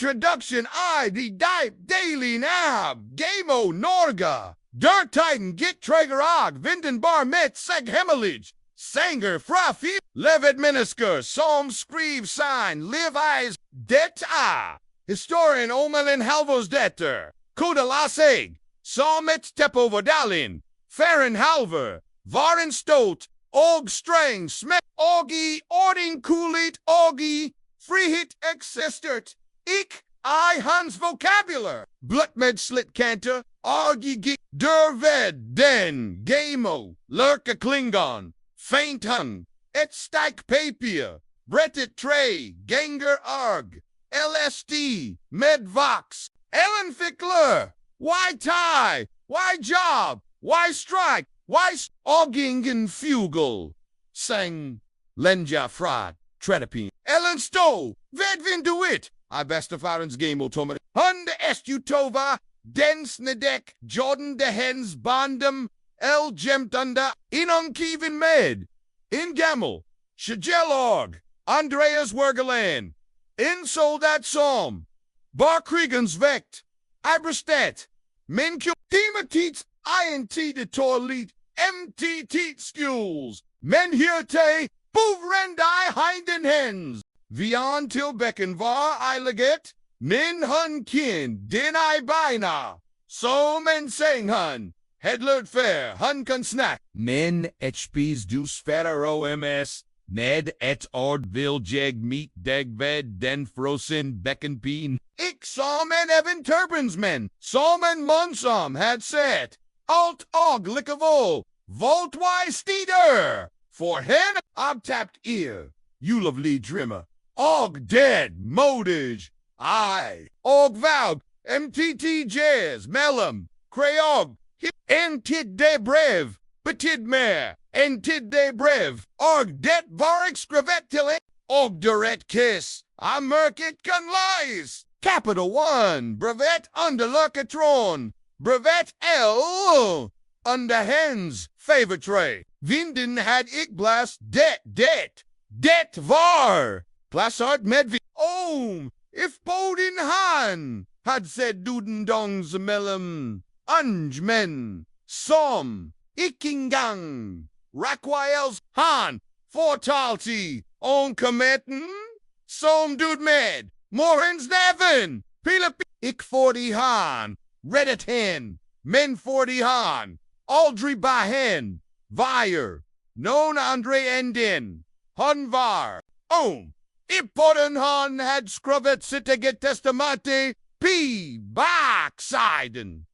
Introduction I the daily nab Gamo Norga Der Titan Git Traeger Og Vinden Bar Met Seg Hemelig Sanger Frafi Levet Minisker Psalm Skrive Sign Live Eyes Dette Historien Omelin Halvos Dette Koda Laseg Psalmet Tepo Vodalin Faren Halver Varen Stolt Og Strang Smet Augie Ording Kulit Augie Freehit Existert Ik I Hans Vocabulary Blutmed Slit Canter Augie Gik Der Ved Den Gamo Lurka Klingon Faint Hun Et Stike Papier Brettet Tray Ganger Arg LSD Medvox Ellen Fickler Why Tie Why Job Why Strike Why Augingen Fugel Sang Lenja Fraud Tredapine Ellen Stowe Vedvin Duit I best of Aaron's game Otomer Hund Estutova Dens Nedek Jordan de Hens Bondum El Gemtunda Inong Kevin Med In Gammel Shagel Org Andreas Wergelan In Soldat Psalm Bar Kriegans Vect Iberstet Mincu Timotits INT de Toilet MT Teat Schools Men Hirte Bovrendai Hinden Hens Vian Tilbecken var I leget Min Hun Kin Din I Bina So Men Sang Hun Hedlert Fair Hun Kan Snack Men HP's Dus Fatter OMS Ned et Ord Viljeg Meet Degved Den Frosin Becken Peen Ik Psalm and Evan Turbans Men Psalm and Monsam had said Alt Og Lickavol Volt Y Steeder For hen Obtapped Ear You lovely Drimmer Og Dead Modage I Og Valg MTT Jazz Mellom Creog Entid de Brev Betid Mer Entid de Brev Og Det Var Skrevet Till It Og Direct Kiss Amerkit Kan Lies Capital One Brevet Under Lurkatron Brevet L Under Hens Favor Tray Vinden had ik blast Det var Plasart Medvi Om If Bodin Han Had said Dudendongs Mellom Unjmen Som Ikingang Rakwaels Han Fortalti On Kometen Som Dudmed Morens Neven Pilip Ik 40 Han Reddit Hen Men 40 Han Aldri Bahen Vire Non Andre Endin Hunvar Om Ipoden Han had Skrevet Sitteget Testamate P Backsiden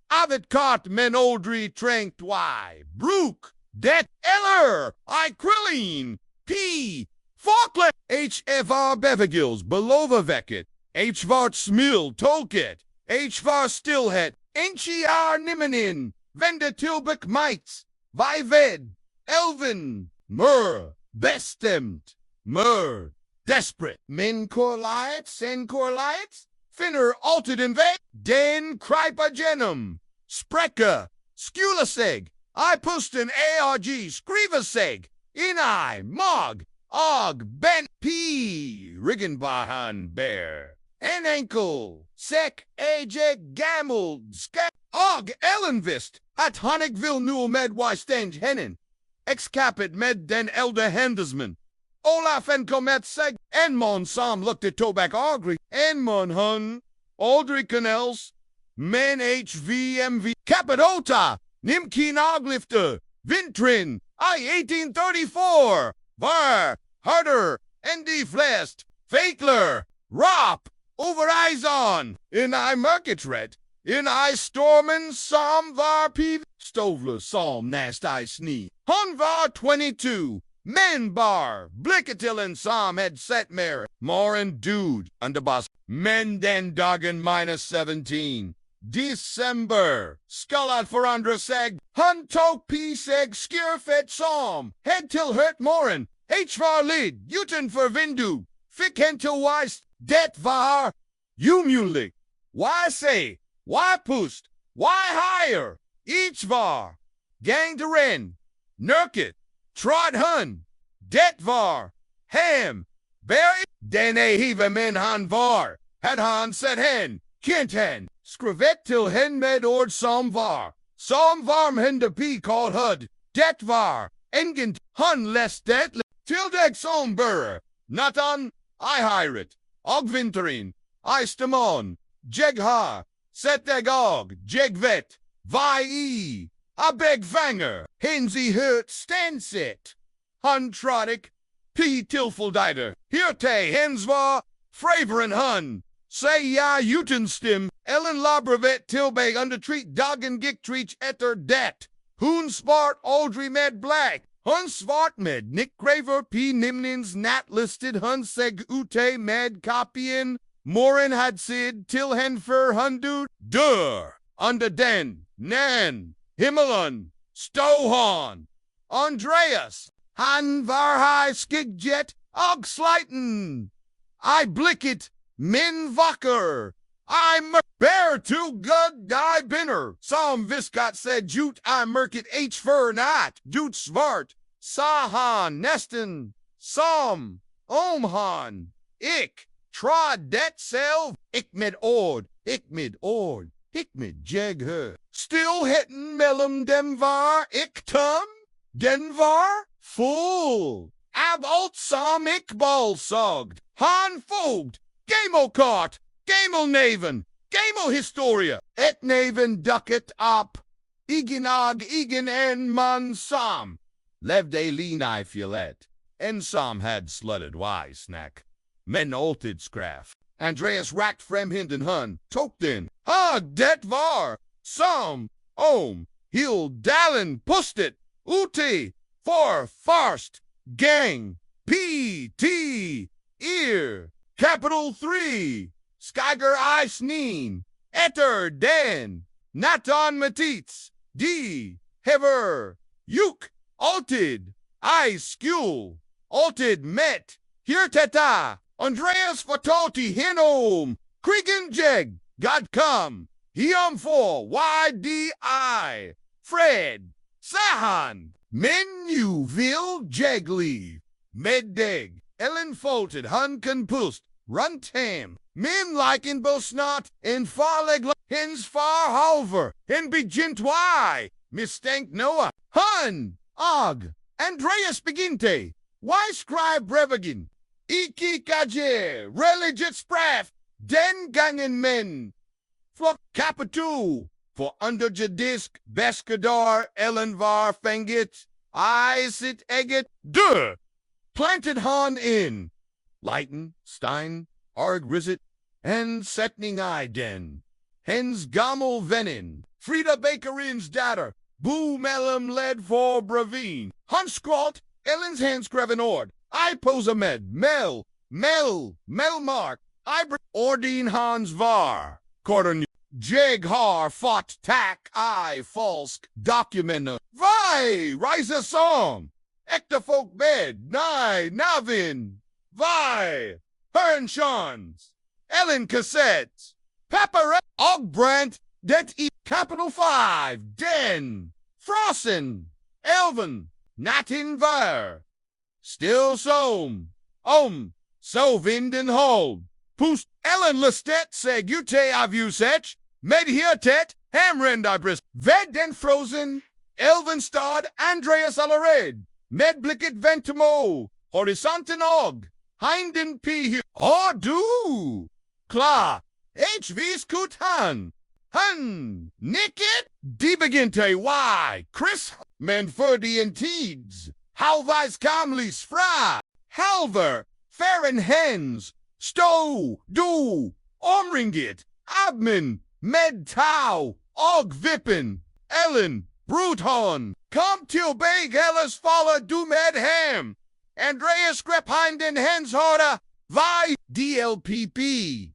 Avet Kart Men Oldri Trankt Y Brook Det Eller I Krillin P Falkland HFR Bevegils Belova Veket Hvart Smil Tolket Hvar Stillhet NCR Nimmenin Venda Tilbek Mites Vived Elvin Mur Bestemt Mur Desperate Men Corlites and Corlites Finner Altered Invet Den Krypagenum Spreca Skulaseg I Pusten ARG Skrivaseg Inai Mog Og Ben P Riggenbahan Bear En Enkel Sek Ejek Gamle Dager Og Ellenvist At Honigville Newell Med Wystenge Hennen Excapit Med Den Elder Hendesman Olaf en Comet Seg En Mon Sam looked at Tobak Augri En Mon Hun Aldri Canels Men HVMV Capitota Nimkin Oglifter Vintrin I 1834 Var Harder Endi Flest Fakler Rop Over Izon In I Merketret In I Stormen Psalm Var Piv Stovler Psalm Nast I Snee Hun Var 22 Men Bar Blickatillen Psalm Head Set Mer Morin Dude Underboss Men Den Dagen minus 17 December Skullat for Seg Hun Tok P Seg Skierfet Psalm Head Till Hurt Morin Hvar Lid Uten for Vindu Fick Hentil Weist Det Var Umulig Why Say Why Pust Why Higher Each Var Gang de Ren Nurkit Trod Hun Det Var Ham Berry Den Hiva Men Han Var Had han set hen, kent hen, skrevet till hen med ord som var hen de pi called hud, det var, engent, hun lest det, till deg som burr, natan, I hyret, og vinterin, I stamon, jeg har, set deg og, jeg vet, vi a beg fanger, hens I hørt stanset, hun trodik, pi tilfeldider, hirte hens var, fraveren hun, say ja utenstim, ellen labrevet tilbeg undertreat dagen giktreach etter det, hun spart aldri med blekk, hun svart med Nick Graver P. Nimnins nat listed hun seg ute med kopien, moren had sid til hen for hundu, dur, under den, nan, himmelen, stohan, Andreas, han var high skigjet, og sliten, I blicket, min vakker, I bear too good I binner. Som viskat said jut I merket H for not. Jut svart. Sahan nesten. Som. Omhan. Ik. Trod det self. Ik med ord. Ik med ord. Ik med jeg her. Still hitten mellom dem var. Ik tum. Den var. Full. Ab alt som ik balsogd. Han fogd. Gamle kart. Gamle neven, Gamle Historie, et neven ducket op, igen en man sam, levde leni fielet, en sam had slutted wise snack, men olted scraf, Andreas racked frem hinden hun, tokten, det var, som, heel dalen pustet, ute, for farst, gang, P.T., ear, capital 3, Skyger I sneen, etter den, naton matits, d, hever, juk, alted, I skul, alted met, hjertet, Andreas fortalti hinom, krigen jeg, God come, for, YDI, Fred, Sahan, menu vil jeg leave, meddeg, Ellen folted, hun compust, runtam, min liken bosnot, en farleg hens far halver, en begint why, mistank Noah, hun, og, Andreas beginte, why scribe brevagin, iki kaje, religious spraf, den gangen men, flok capitu, for under jadisk, beskadar, Ellen var fengit, I sit eget, planted han in, Leiten, Stein, Arg Rizit, en setning I den, hens Gammel Venin, Frida Bakerins datter, Boo mellom led for Bravine, Hunskrolt, Ellen's handskreven ord, I posamed, Melmark, I Ordine Hans var, Korten, Jeg har fått tack I falsk document, Vi, rise song, Ekta folk bed, Navin, Vi, Hernshans, Ellen Cassettes, Pepper, Ogbrant, Det Capital 5, Den, Frossen, Elven, Natin Ver, Still Som, So Vinden Hold, Pust, Ellen Lestet, Segute Avusech, Medhiertet, Hamrend Ibris, Ved Den Frozen, Elvenstad, Andreas Alared, Medblicket Ventimo, Horizonten Og, Hinden P. Du, Klar, HV's Kutan, Nicket, Dibeginte Y, Chris, Manfurdi and Teeds, Halvais Kamlis Fra, Halver, Farren Hens, Du, Omringit, Abmin, Med Tau, Og Vippen, Ellen, Bruthon, Kom til Beg Ellis Falla Du Med Ham, Andreas Grephinden Hens Horda, Vi, DLPP,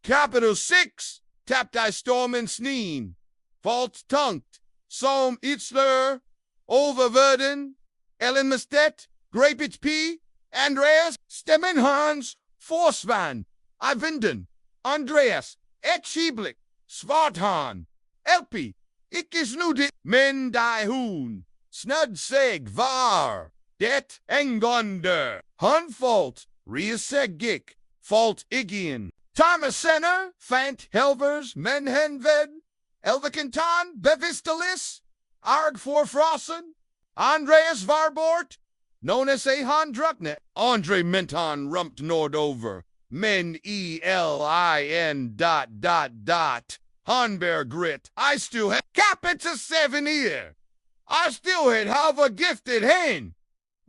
Capital 6, Tapt I Stormen Sneen, False Tunkt, Som Itzler, Oververden, Ellen Mestet, Grapich P, Andreas, Stemmen Hans, Forsvan, Ivinden, Andreas, Etschiblik, Svarthan, Elpi, Ikkesnudit, Men Die Hoon, Snud Seg Var, Det Engonder, Hunfault, Riasegik, Fault Igian, Thomas Senner, Fant Helvers, Menhenved, Elvikentan, Bevistalis, Arg Forfrossen, Andreas Varbort, known as Ahan Druckne, Andre Menton Rumpt Nordover, Men ELIN ... Hanberg Grit, I still have Capita 7 year. I still have a gifted hand.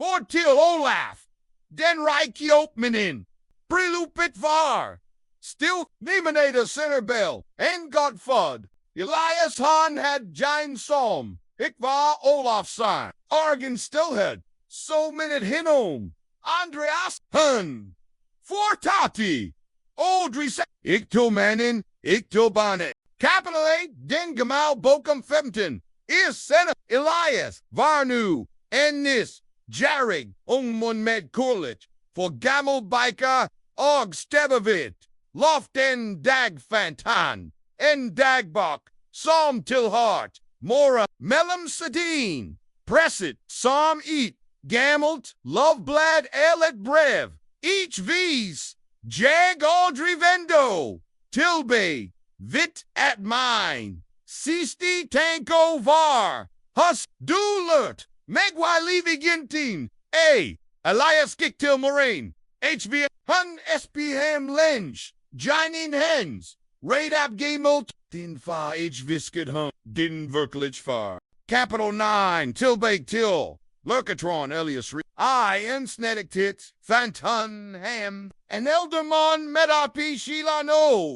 Bortil Olaf, Den Reiki Opening, Prilupit Var, still Nemanada Centerbell, and Godfud. Elias Han had Jine Psalm, Ikva Olafsson, Argen Stillhead, So Minute Hinom, Andreas Hun, Fortati, Oldri Iktomanin, Iktobanet, Capital A, Den Gamal Bokum Femton, Is Senna, Elias, Varnu, Ennis, Jarig, Ungmunmed Kurlich, for Gamle Dager, Og Stebavit, Loft en Dag Fantan, En Dagbok, Psalm Tilhart, Mora, Mellom Sadine, Presset, Psalm Eat, Gammelt, Loveblad Elet Brev, Each V's, Jag Audrey Vendo, Tilbe, Vit at Mine, Sisti Tanko Var, Hus Dulert, Megwai Levi Gintin, A, Elias Giktil Moraine, HB Hun SPM Lenge, Jinin Hens, Radab Gamelt, Din Fa H Viscid Hun, Din Verklich Far, Capital 9, Tilbake Till, Lurkatron Elias Re, I Ensnetic Tits, Fantun Ham, and Eldermon Metapi Shilano.